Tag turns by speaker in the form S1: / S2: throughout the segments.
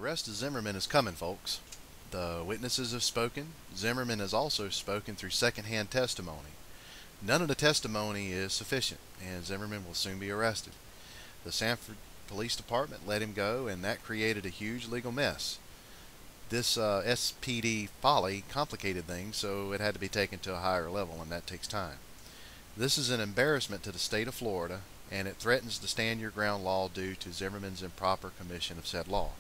S1: arrest of Zimmerman is coming, folks. The witnesses have spoken. Zimmerman has also spoken through secondhand testimony. None of the testimony is sufficient, and Zimmerman will soon be arrested. The Sanford Police Department let him go, and that created a huge legal mess. This SPD folly complicated things, so it had to be taken to a higher level, and that takes time. This is an embarrassment to the state of Florida, and it threatens the stand your ground law due to Zimmerman's improper commission of said law.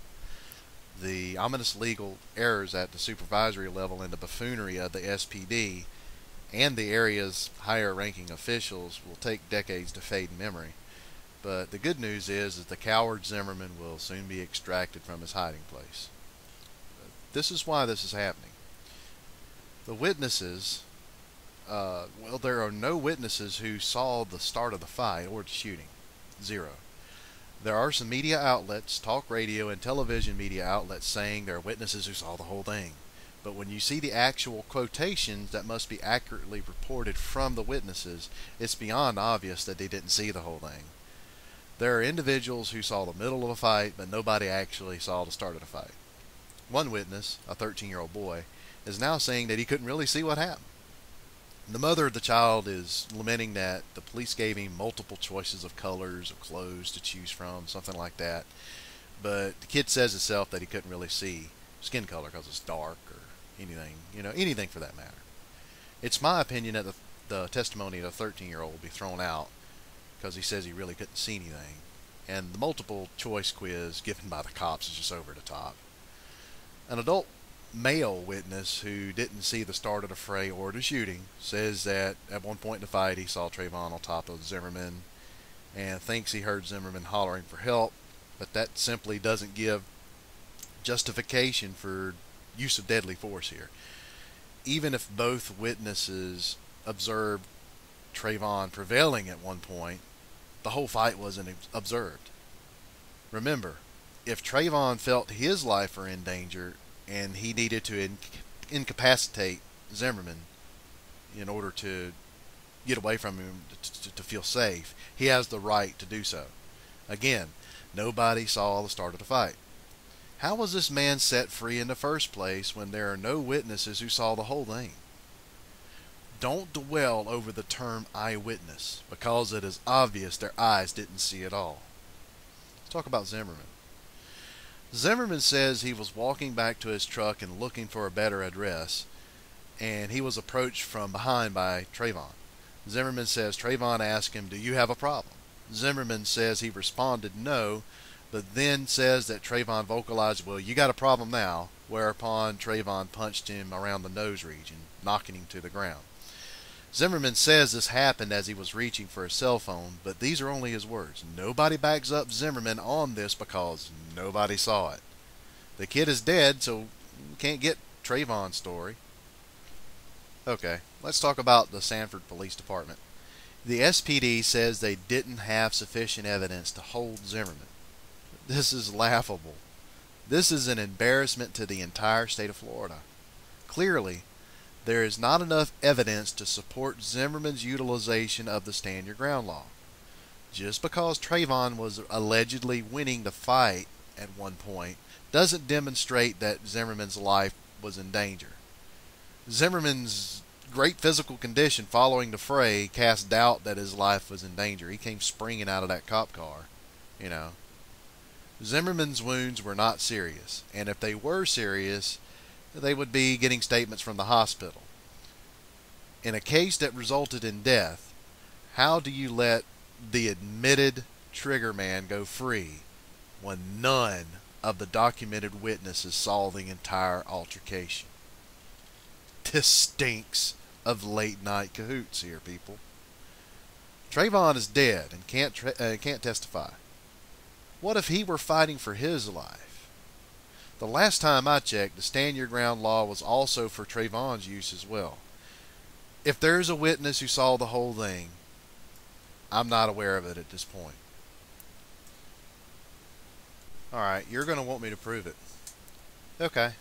S1: The ominous legal errors at the supervisory level and the buffoonery of the SPD and the area's higher ranking officials will take decades to fade in memory. But the good news is that the coward Zimmerman will soon be extracted from his hiding place. This is why this is happening. The witnesses, well, there are no witnesses who saw the start of the fight or the shooting. Zero. There are some media outlets, talk radio and television media outlets, saying there are witnesses who saw the whole thing. But when you see the actual quotations that must be accurately reported from the witnesses, it's beyond obvious that they didn't see the whole thing. There are individuals who saw the middle of a fight, but nobody actually saw the start of the fight. One witness, a 13-year-old boy, is now saying that he couldn't really see what happened. The mother of the child is lamenting that the police gave him multiple choices of colors of clothes to choose from, something like that. But the kid says himself that he couldn't really see skin color because it's dark or anything, anything for that matter. It's my opinion that the testimony of the 13-year-old will be thrown out because he says he really couldn't see anything. And the multiple choice quiz given by the cops is just over the top. An adult male witness who didn't see the start of the fray or the shooting says that at one point in the fight he saw Trayvon on top of Zimmerman and thinks he heard Zimmerman hollering for help, but that simply doesn't give justification for use of deadly force here. Even if both witnesses observed Trayvon prevailing at one point, the whole fight wasn't observed. Remember, if Trayvon felt his life were in danger and he needed to incapacitate Zimmerman in order to get away from him to feel safe, he has the right to do so. Again, nobody saw the start of the fight. How was this man set free in the first place when there are no witnesses who saw the whole thing? Don't dwell over the term eyewitness, because it is obvious their eyes didn't see it all. Let's talk about Zimmerman. Zimmerman says he was walking back to his truck and looking for a better address, and he was approached from behind by Trayvon. Zimmerman says Trayvon asked him, "Do you have a problem?" Zimmerman says he responded no, but then says that Trayvon vocalized, "Well, you got a problem now," whereupon Trayvon punched him around the nose region, knocking him to the ground. Zimmerman says this happened as he was reaching for his cell phone, but these are only his words. Nobody backs up Zimmerman on this because nobody saw it. The kid is dead, so we can't get Trayvon's story. Okay, let's talk about the Sanford Police Department. The SPD says they didn't have sufficient evidence to hold Zimmerman. This is laughable. This is an embarrassment to the entire state of Florida. Clearly, there is not enough evidence to support Zimmerman's utilization of the stand your ground law. Just because Trayvon was allegedly winning the fight at one point doesn't demonstrate that Zimmerman's life was in danger. Zimmerman's great physical condition following the fray cast doubt that his life was in danger. He came springing out of that cop car, Zimmerman's wounds were not serious, and if they were serious, they would be getting statements from the hospital. In a case that resulted in death, how do you let the admitted trigger man go free when none of the documented witnesses saw the entire altercation? This stinks of late night cahoots here, people. Trayvon is dead and can't testify. What if he were fighting for his life? The last time I checked, the stand your ground law was also for Trayvon's use as well. If there's a witness who saw the whole thing, I'm not aware of it at this point. Alright, you're going to want me to prove it. Okay.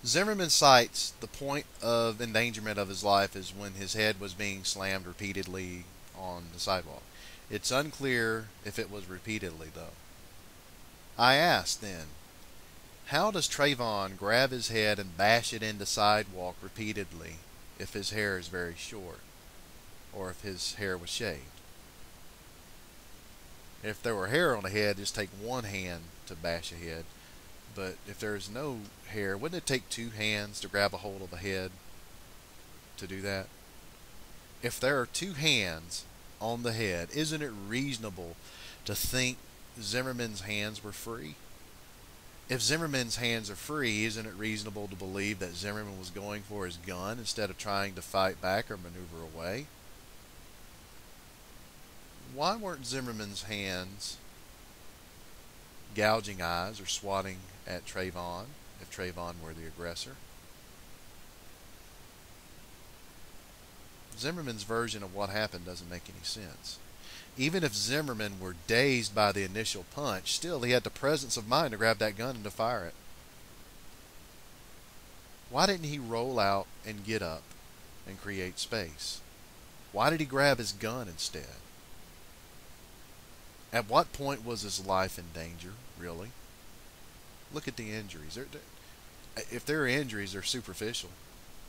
S1: Zimmerman cites the point of endangerment of his life is when his head was being slammed repeatedly on the sidewalk. It's unclear if it was repeatedly, though. I asked then, How does Trayvon grab his head and bash it into sidewalk repeatedly if his hair is very short, or if his hair was shaved? If there were hair on the head, just take one hand to bash a head. But if there's no hair, wouldn't it take two hands to grab a hold of the head to do that? If there are two hands on the head, isn't it reasonable to think Zimmerman's hands were free? If Zimmerman's hands are free, isn't it reasonable to believe that Zimmerman was going for his gun instead of trying to fight back or maneuver away? Why weren't Zimmerman's hands gouging eyes or swatting at Trayvon if Trayvon were the aggressor? Zimmerman's version of what happened doesn't make any sense. Even if Zimmerman were dazed by the initial punch, still he had the presence of mind to grab that gun and to fire it. Why didn't he roll out and get up and create space? Why did he grab his gun instead? At what point was his life in danger, really? Look at the injuries. If there are injuries, they're superficial.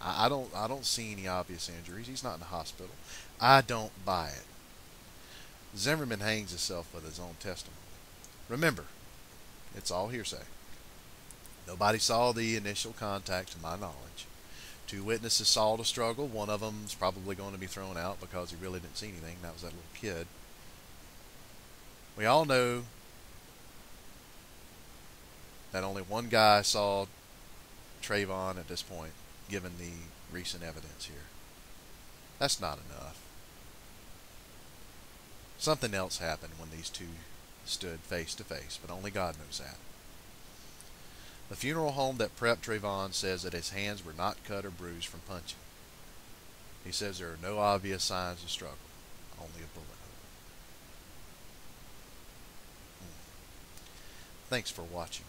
S1: I don't see any obvious injuries. He's not in the hospital. I don't buy it. Zimmerman hangs himself with his own testimony. Remember, it's all hearsay. Nobody saw the initial contact to my knowledge. Two witnesses saw the struggle. One of them's probably going to be thrown out because he really didn't see anything. That was that little kid. We all know that only one guy saw Trayvon at this point, given the recent evidence here. That's not enough. Something else happened when these two stood face to face, but only God knows that. The funeral home that prepped Trayvon says that his hands were not cut or bruised from punching. He says there are no obvious signs of struggle, only a bullet hole. Thanks for watching.